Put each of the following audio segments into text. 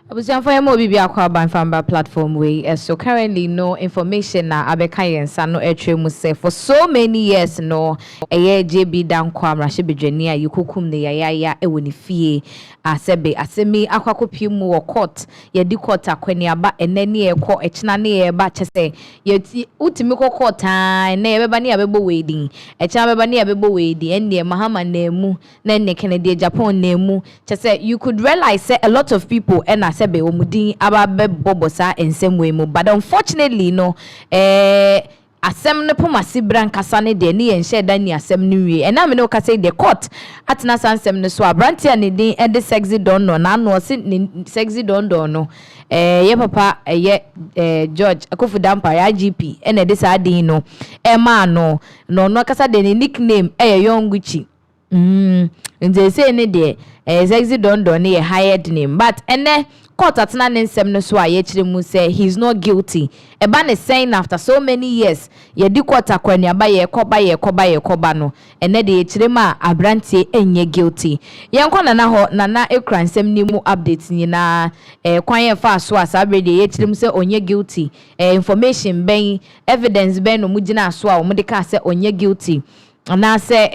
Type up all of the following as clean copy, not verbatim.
Abusianfo mo bibi akwa banfamba platform way so currently no information na abeka yensa no etwe mu say for so many years no JB Danquah mrahye bedwani a yikokum ne yaya e woni fie asebe asemi akwakopie mu wo court ye di court akwani aba enani e ko echina ne ye ba chese ye utimi ko court na ye beba ne abebo wedding echina beba ne abebo wedding enne mahama na emu na enne Kennedy Agyapong na emu chese you could realize say a lot of people and sebe omudin ababe bobosa ensem we mu but unfortunately no asem ne pomase brankasa ne de ne yenhye da ni asem ne wie and am no ka say the court atena sansem ne so abrantia ne din e de sexy don no na no se sexy don no ye papa George Akufo-Dampare IGP and e de sa din no e ma no kasa de ne nickname young Gucci nze say ne de sexy don ne hired name but ene court atena ne nsem no so aye kire mu say he's not guilty eba ne saying after so many years ye di court akwani aba ye koba no ene de ye kire ma abrantie enye guilty ye nkwa nana ekran nsem ni mu update ni na kwan ye fa so asabre de ye kire mu say onye guilty information ben evidence ben no mu gina so a wo de ka say onye guilty na say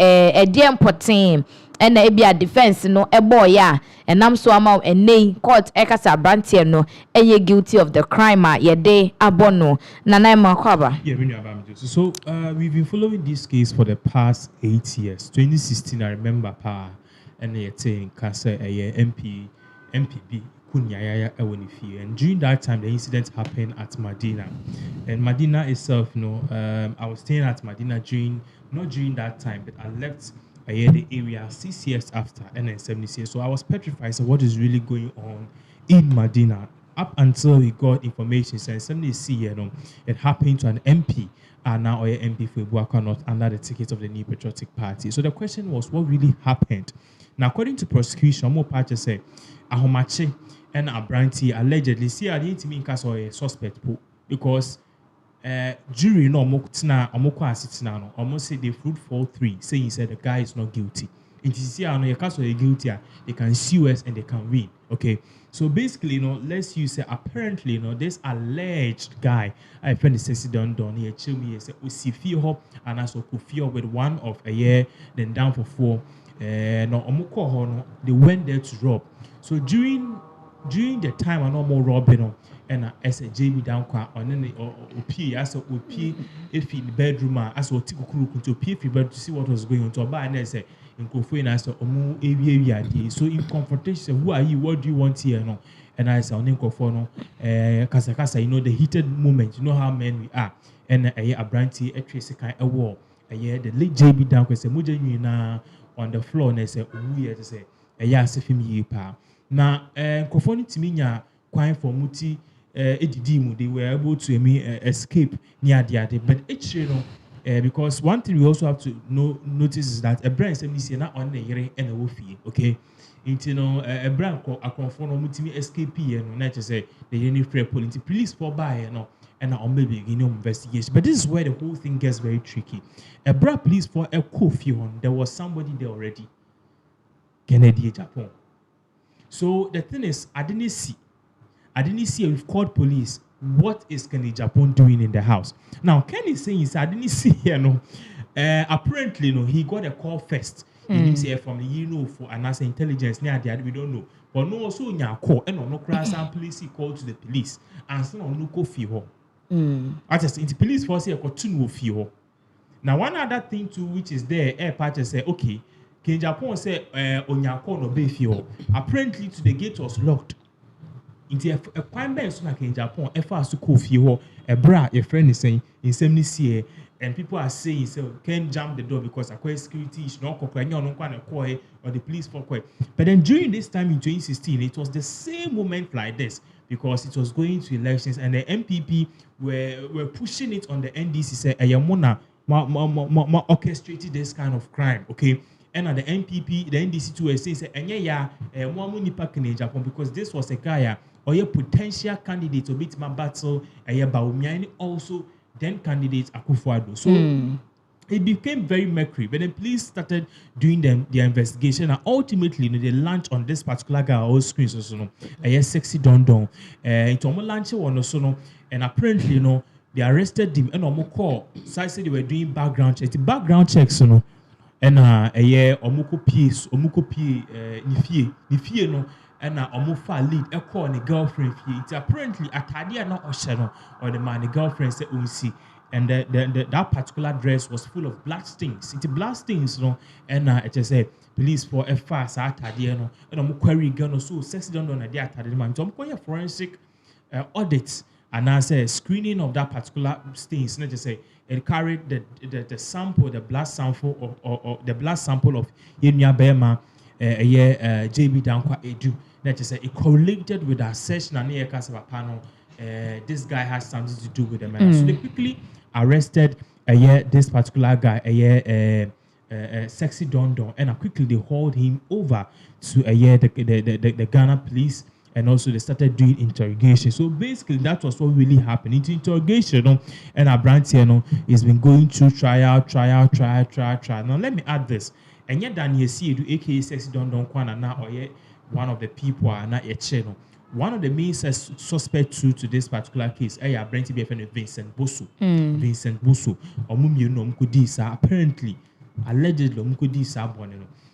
de important and ebia defense no boy ya enam so ama enei court ekasa brantie no eye guilty of the crime ye de abono nana makwaba. Yeah, we know about it. So we've been following this case for the past 8 years. 2016 I remember and they saying kasa MPB kunyaya ewonifi, and during that time the incident happened at Medina, and Medina itself I was staying at Medina not during that time, but I left the area 6 years after, and then 70 years. So I was petrified. So what is really going on in Medina? Up until we got information saying 70 it happened to an MP, and now a MP for Ibuaka North under the ticket of the New Patriotic Party. So the question was, what really happened? Now, according to prosecution, more parties say Ahomache and Abranti allegedly see I didn't mean case or a suspect because jury no omoko asitina no almost say they fruit fall 3 saying he said the guy is not guilty. In TCC no case or guilty they can sue us and they can win. Okay, so basically let's use apparently this alleged guy I friend the sexy don here chill me say Osifi hop and also Kufio with one of a year then down for 4 no omoko ho they went there to rob. So during the time I no more robbing and as a JB Danquah on any OP as a OP if in the bedroom as a tikukuru to OP if to see what was going on to buy and say in Kofu and I saw omu so in confrontation who are you, what do you want here no, and I said on Kofono kasa the heated moment, you know how men we are, and a branty a trace kind of war the late JB Danquah say muja na on the floor and I said we to say a yasifim ye pa na Kofoni timinya kwine for muti they were able to escape near the but because one thing we also have to notice is that a brand is not on the year and a woofy, okay? A brand called a conform multi escape and not to say the unit free police for buy and maybe investigation. But this is where the whole thing gets very tricky. A brand police for a coffee on there was somebody there already. Kennedy Agyapong. So the thing is, I didn't see we've called police. What is Kennedy Agyapong doing in the house? Now, Kenny is saying I didn't see here. Apparently, he got a call first. He didn't say from the for an answer intelligence. Near the we don't know. But no, also in your call and no class and police called to the police and so on no coffee home. I just in the police force here got two no fee. Now, one other thing too, which is there, air party say, okay, Kennedy Agyapong say on your call no be fee. Apparently, to the gate was locked. Into a crime bench like in Japan, a fast to coffee or a bra, your friend is saying in 70 and people are saying so can't jump the door because acquire security is not cooperating on or the police for quite. But then during this time in 2016, it was the same moment like this because it was going to elections and the MPP were pushing it on the NDC say Ayamona orchestrated this kind of crime, okay? and the NPP, the NDC too, says, and yeah, one nipa kene Agyapong, because this was a guy or a potential candidate to beat my battle, Bawumia, also then candidate Akufo-Addo. So it became very mercury, but then police started doing their investigation, and ultimately, they launched on this particular guy on screen, so sexy don don. It almost launched on so and apparently, they arrested him and almost call. So I said they were doing background checks. The background checks, and omuko pie nifie no and omufa lead a call the girlfriend fee. It's apparently a cardia not ocean or the man the girlfriend said see. And that particular dress was full of blood stains. It's blood stains, and it just said police for a fast atade and I'm query gun so sexy don't know the atade man. So I'm forensic audit and I say screening of that particular stains. Not just say it carried the sample, the blood sample or the blood sample of Yenya Bema JB Danquah Edu. That just say it correlated with our session and near Casava panel. This guy has something to do with the man. So they quickly arrested this particular guy, sexy don don, and quickly they hauled him over to the Ghana police, and also they started doing interrogation. So basically, that was what really happened. Into interrogation, and our brand here, has been going through trial. Now let me add this, and yet Daniel C. aka sexy don don Kwana now, or one of the people are not yet channel. One of the main suspects to this particular case, Brent BFN Vincent Bosu. Vincent Bosu. Apparently, allegedly,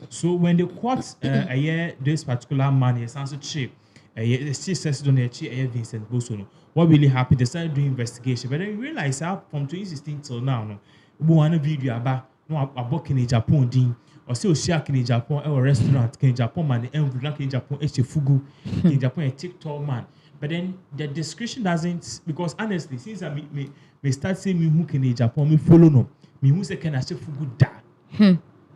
so when the court this particular man is also chief, Vincent Bosu. What really happened? They started doing investigation, but then you realize from 2016 till now, one video about Agyapong or say Oshia in Japan or restaurant in Japan man the envelope in Japan fugu in Japan a TikTok man. But then the description doesn't, because honestly, since I me start saying me who can in Japan me follow no me who say can I say fugu da.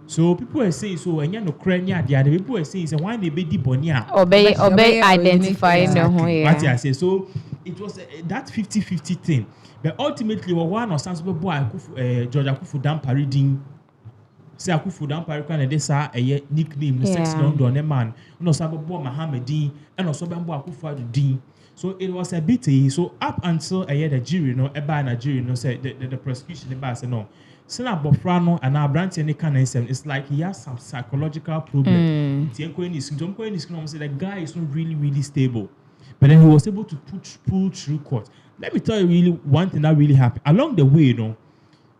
So people are saying so and you no crania the other people are saying why they be bonia obey identify no what I say. So it was that 50-50 thing, but ultimately one or some boy George Akufo-Addo reading say Akufo-Addo and this a nickname the sex London man no sabobo Mohammedin and also Bambo Akufo-Addo din. So it was a bit so up until the jury said the prosecution said no. Sena Bofrano and our branch any kind of it's like he has some psychological problem. The guy is not really stable. But then he was able to pull through court. Let me tell you really one thing that really happened. Along the way,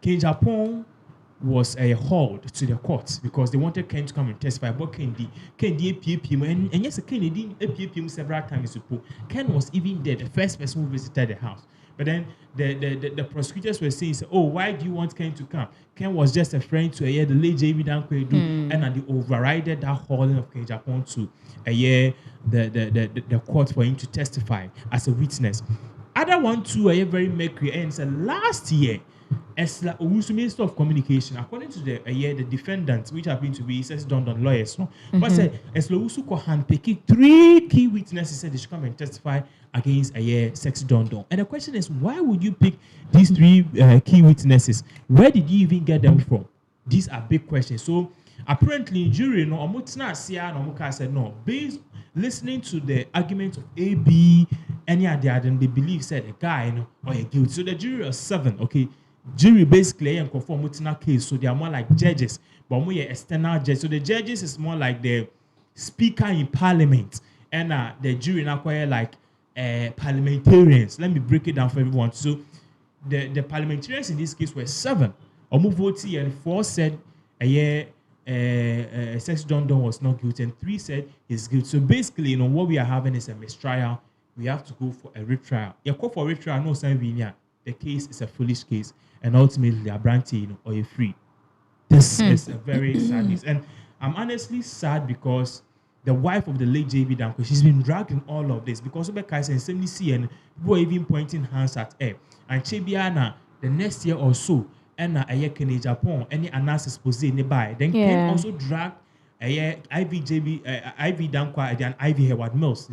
Agyapong was hauled to the court because they wanted Ken to come and testify. But Ken appeared him, and yes, Ken didn't appear him several times. Ken was even there, the first person who visited the house. But then the prosecutors were saying, oh, why do you want Ken to come? Ken was just a friend to the late JB Danquah, and they overrided that hauling of Agyapong to the court for him to testify as a witness. Other one too, very mercury, and said last year, as Minister of Communication, according to the defendants, which happen to be Don lawyers, but said as Lousu handpicked 3 key witnesses said they should come and testify against Sexy Don. And the question is, why would you pick these 3 key witnesses? Where did you even get them from? These are big questions. So apparently, jury said no, based listening to the arguments of AB, any other than they believe said a guy or a guilty. So the jury was 7. Okay. Jury basically and conform with case, so they are more like judges, but more external judges. So the judges is more like the speaker in parliament, and the jury now quite like parliamentarians. Let me break it down for everyone. So the parliamentarians in this case were 7. Omu voted and 4 said Sexy Don was not guilty, and 3 said he's guilty. So basically, what we are having is a mistrial. We have to go for a retrial. You call for retrial, no sign the case is a foolish case, and ultimately a brandy, or you're free. This is a very sad news, and I'm honestly sad because the wife of the late JB Danquah, she's been dragged in all of this because Obeka and 70C and people are even pointing hands at her. And Chebiana, the next year or so, and Agyapong, any analysis pose nearby, then can also drag Ivy Danquah and Ivy Hayward Mills,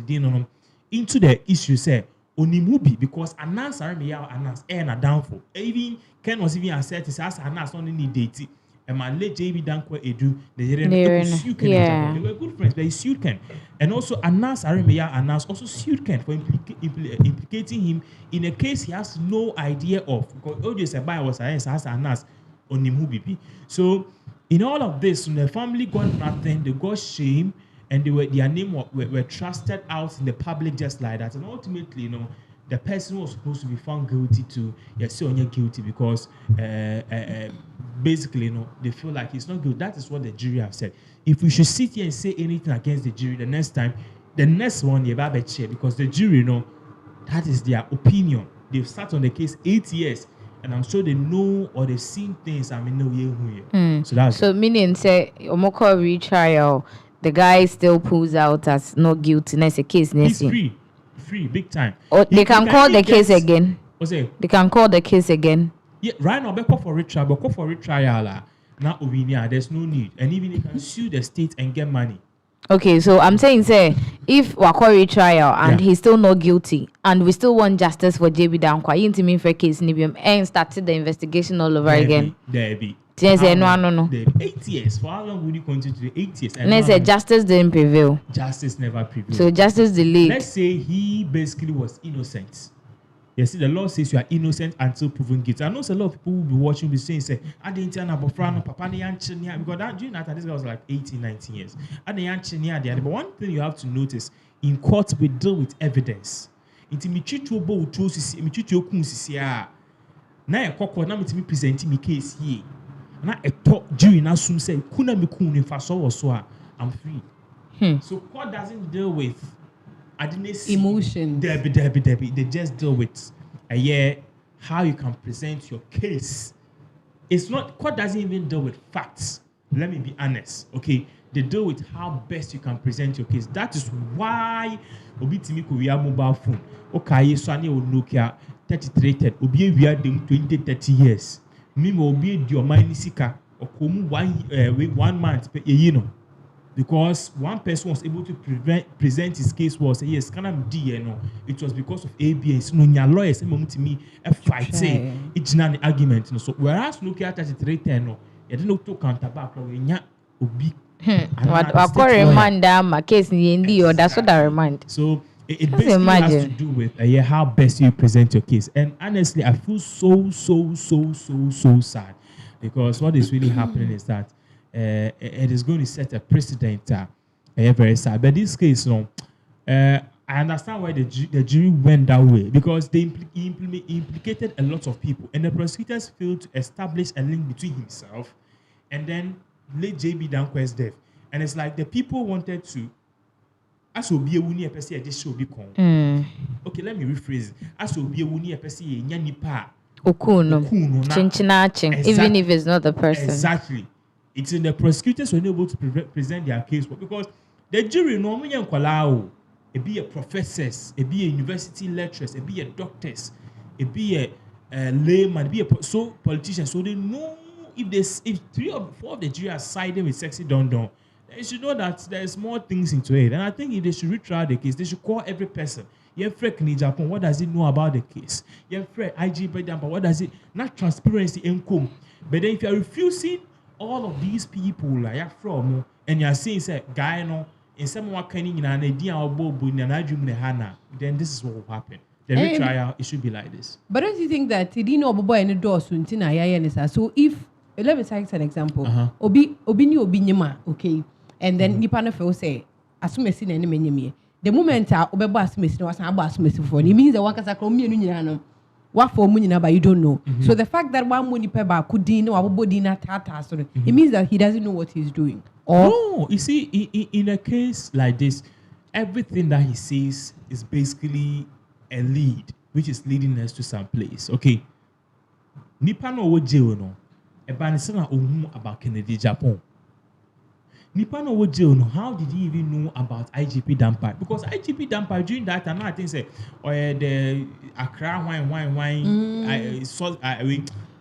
into the issue say Onimubi because Anas are me announce and a downfall. Even Ken was even asserted as Anas only need date And my late JB Danquah Edu, they sued Ken Agyapong. They were good friends, but he sued Ken. And also Anas Aremeya Anas also sued Ken for implicating him in a case he has no idea of. Because OJ Sebai was Anas on him. So in all of this, the family got nothing, they got shame, and their name were trusted out in the public just like that. And ultimately, you know, the person was supposed to be found guilty too. Yes, so you're guilty because basically, you know, they feel like he's not guilty. That is what the jury have said. If we should sit here and say anything against the jury, the next one, you have a chair because the jury, you know, that is their opinion. They've sat on the case 8 years, and I'm sure they know or they've seen things. I mean, no, so meaning say Omoko retrial, the guy still pulls out as not guilty. Next case, he's free, big time. Or they can call the case again. They can call the case again. Yeah, right now, but call for retrial. Now, there's no need, and even they can sue the state and get money. Okay, so I'm saying, say, if Wakori trial and he's still not guilty, and we still want justice for JB Danquah, you mean for case Nibium and started the investigation all over again. There be. No. 8 years. For how long would you continue to 8 years? And they say justice didn't prevail. Justice never prevailed. So justice delayed. Let's say he basically was innocent. You see, the law says you are innocent until proven guilty. I know a lot of people will be watching, be saying, say, I didn't tell Papa because that during that time, this guy was like 18, 19 years. But one thing you have to notice, in court, we deal with evidence. Now, presenting me case here. Now, a talk jury now soon say, I'm free. So court doesn't deal with emotions. Debbie. They just deal with how you can present your case. It's not, court doesn't even deal with facts. Let me be honest, okay? They deal with how best you can present your case. That is why Obi Timiko we have mobile phone. Okay, so I need Nokia 3310. Obi we are them 20-30 years. Me Obi your money sika or come 1 month per year. Because one person was able to present his case was yes, can I be it was because of ABS. No, your lawyers to me a fight it's not an argument. So whereas look at 3310, you don't know to counterback or obi. What remind my case in or that's what I remind. So it basically has to do with how best you present your case. And honestly, I feel so sad because what is really happening is that it is going to set a precedent. Very sad. But this case, I understand why the jury went that way because they implicated a lot of people, and the prosecutors failed to establish a link between himself and then late JB Danquah's death. And it's like the people wanted to. As will be a wuni a person this show be con. Okay, let me rephrase. As will be a wuni a person nyanipa. Okuno. Chinchinaching. Even if it's not the person. Exactly. It's in the prosecutors were unable to present their case because the jury normally it be a professors, it be a university lecturers, it be a doctors, it be a layman, it be a politicians. So they know if 3 or 4 of the jury are siding with Sexy Don Don, they should know that there's more things into it. And I think if they should retry the case, they should call every person. Yeah, Fred Agyapong, what does he know about the case? Yeah, Fred IGP, what does it? Not transparency income. But then if you are refusing all of these people like from and you're saying say guy no in someone can in an idea of then this is what will happen. The retrial it should be like this. But don't you think that you know boy in the door soon so if let me take an example. Obi nyima, okay, and then nipa no feel say asumesi na ene menyemie the moment obebo asumesi no wasan abo asumesi for it means the one kasa kro mienu nyina no what for money but you don't know. So the fact that one money peba could it means that he doesn't know what he's doing. Or no, you see, in a case like this, everything that he says is basically a lead, which is leading us to some place. Okay. Nipa no wo jail no. Eba ni sana ohu about Kennedy Agyapong. Nipa no wo jail no. How did he even know about IGP Danquah? Because IGP Danquah during that time, I think say the Accra wine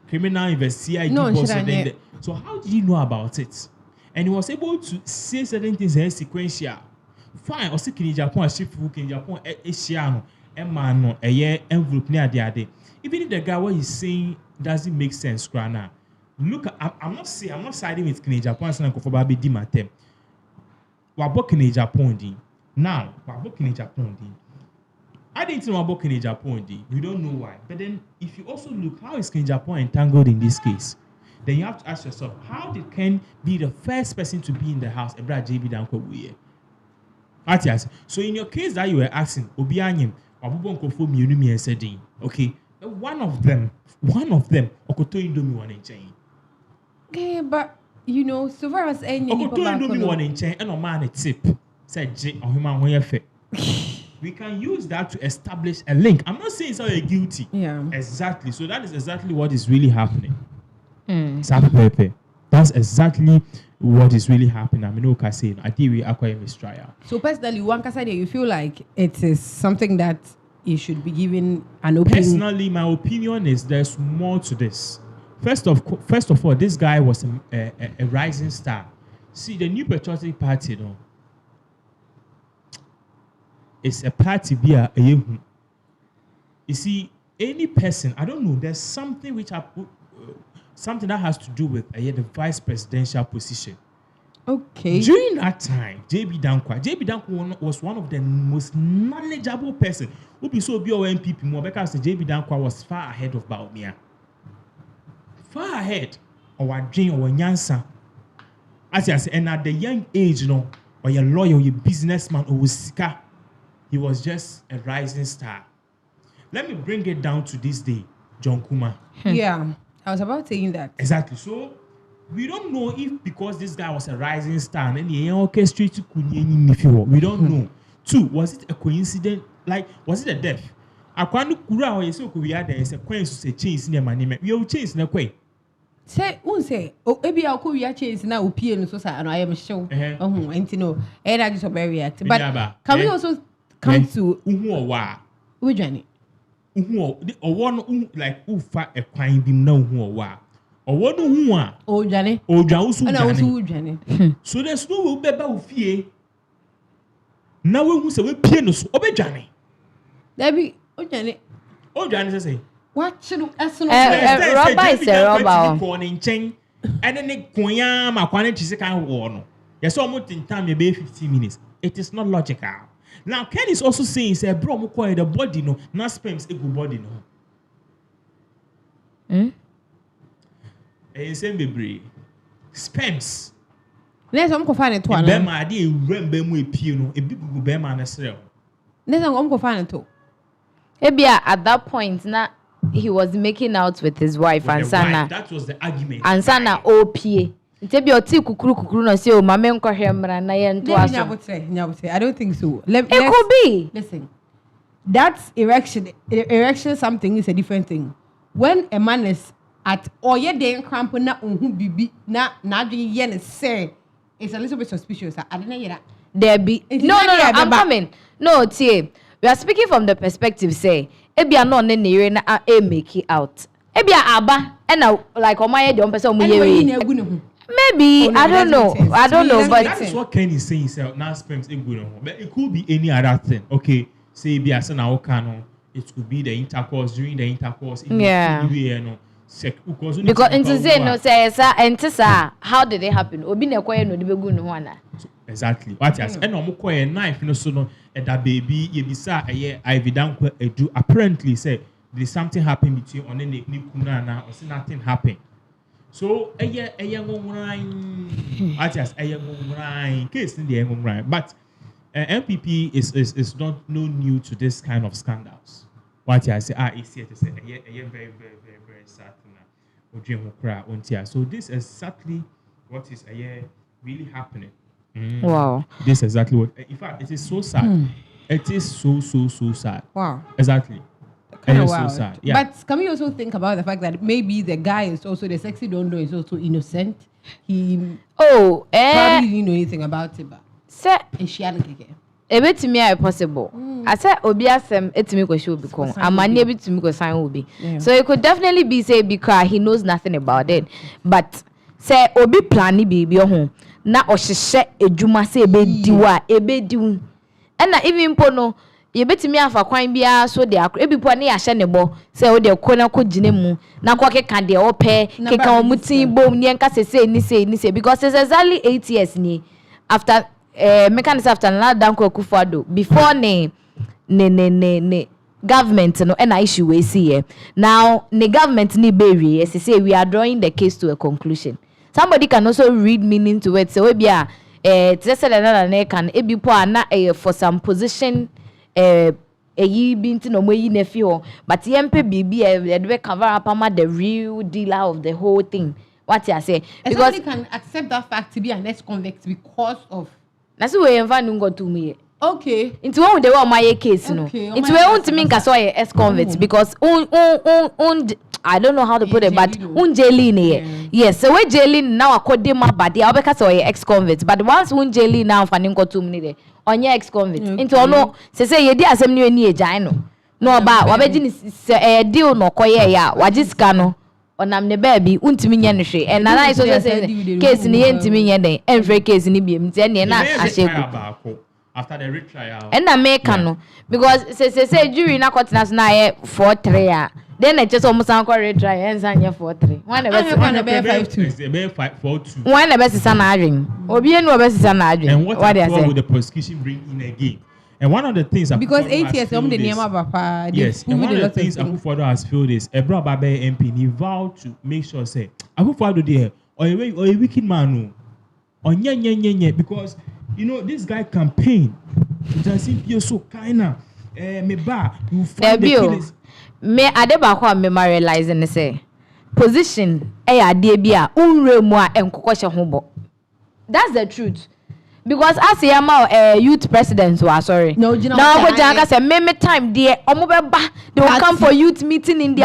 criminal investigation. So how did he know about it? And he was able to say certain things in sequential. Fine, or see Agyapong, Agyapong, Asiano, Emma, a year envelope near the other. Even if the guy what he's saying doesn't make sense, Grana. look, I'm not siding with Agyapong and Kofobabe di matem. We're booking Agyapong. Now, we're booking Agyapong. I didn't know about Agyapong. We don't know why. But then, if you also look, how is Agyapong entangled in this case? Then you have to ask yourself, how did Ken be the first person to be in the house? Ebra JB Danquah. So in your case that you were asking, Obianyim, Abubon Kofo Miunumi and Sedin, okay, one of them, Okoto Indomi one in chain. Okay, but so far as any Okoto Indomi one in chain, and a man a tip said J or human way effect. We can use that to establish a link. I'm not saying so you're guilty. Yeah. Exactly. So that is exactly what is really happening. That's exactly what is really happening. I mean, okay, saying I think we acquire mistrial. So personally, one can say you feel like it is something that you should be given an opinion. Personally, my opinion is there's more to this. First of all, this guy was a rising star. See, the New Patriotic Party, it's a party via a you see, any person, I don't know, there's something which something that has to do with the vice presidential position. Okay. During that time, JB Danquah was one of the most knowledgeable person. Who be so be our MPP more because JB Danquah was far ahead of Baumia. Far ahead of our dream or Nyansa. As I say, and at the young age, or your lawyer, or your businessman, or Sika, he was just a rising star. Let me bring it down to this day, John Kuma. Yeah, I was about saying that. Exactly. So we don't know if because this guy was a rising star and he orchestrated we don't know. Two, was it a coincidence? Like, was it a death? Akwanu kura or yeso kuya there is a coincidence to change in the money. We will change in a way. Say, maybe I'll call you change now. Opinion so and I am sure. And I just very react. But can we also come to which Johnny? Or one like who fat a crime be no who or what do oh Johnny or Johnny. Johnny. So there's no will fear. Now we say we pianos or Johnny. Debbie, oh Johnny say what should Robber is a robber. And then they my quantity is a kind of war. Yes, almost in time, maybe 15 minutes. It is not logical. Now, Ken is also saying, say, bro, the body, not sperms, a good body, Same baby. Sperms. Let's find it. One. Bema, they remember me, Pino, a big Bema and a cell. Let's find it too. Maybe at that point, now he was making out with his wife, and Sana. That was the argument. And Sana OPA. Maybe your tea kukuru no say o mama nko hwemra na ye nto aso. I don't think so. It could be. Listen. That's erection something is a different thing. When a man is at oye den cramp na ohun bibi na adwe ye ne say it's a little bit suspicious. I don't know that. There be no, I'm coming. No, Tie. We are speaking from the perspective say ebia no ne ne na make it out. Ebia aba and like omaye de on person mu ye. Maybe I don't know. But that is what Ken is saying. Now sperms ain't good, but it could be any other thing. Okay, say be as now canon. It could be the intercourse during the intercourse. Yeah. Because into say no say sir, how did it happen? Obi na kwaye no de begu no wana. Exactly. What yes, and no kwaye knife no so no that baby ye bisa eye Ivy Danquah edu apparently say there's something happened between on the kuna na or say nothing happened. So case in the but MPP is not new to this kind of scandals. What I say it's here to say very sad thing. So this is exactly what is really happening. Wow. This is exactly what in fact it is so sad. It is so sad. Wow. Exactly. Kind of wild. So sad. Yeah. But can we also think about the fact that maybe the guy is also the sexy dondo is also innocent? He probably didn't know anything about it, but she hadn't taken. Ebe to me are possible. I said obi asem etimi ko show become. Amani ebi to me ko sign obi. So it could definitely be say because he knows nothing about it. But say obi plan ni bibi ho na ohihye ejuma say ebe diwa ebe diwu. And even pono ye betimi afa kwan bia so de ebipo na ya hye ne bo say wo de ko na ko gine mu na ko keka de wo pe keka wo mutin bom ne nka sese ni say because it's exactly 8 years ni after mechanism after na Danquah Akufo-Addo before ne government no and issue we see here now the government ni be as say we are drawing the case to a conclusion. Somebody can also read meaning to it. So we be na can ebipo ana for some position eyi binti no moyi na fi ho but yempe bibi e cover up ama the real dealer of the whole thing. What you say? Because can accept that fact to be an ex-convict because of. Na so we enva no go to me. Okay. Into one they were my case no. Into we want to mean ka so ex-convict because I don't know how to put it, but jailing yes, so we jailing now according my body. I'll be ex-convict, but once jailing now for ninko 2 minutes on your ex-convict. Into no say ye di asem ni eni eja no ba wa be ni deal no koye ya wajiska no onam ne baby untimi nya ne hwe and na so say case ni yentimi nya den enfre case ni biem tie ne na ahegu after the retrial and na make no because say jury na court na 4-3 a then I just almost anchor retry and sanya 4-3 one the best 5-2 one the best is an adwin obi enu best is an adwin and what will the prosecution bring in again. And one of the things because 8 years the name papa yes and one of the things Akufo-Addo has filled is Ebro Babe MP he vowed to make sure say Akufo-Addo there or a wicked man or nye because you know this guy campaign just simply so kinda me ba you find the killers. Me adeba ko me realize ne say position ade bia unre mu a enkokọ hye ho bo. That's the truth. Because as yama youth president was sorry. No, now go janga say me time there omo be ba they will come for youth meeting in their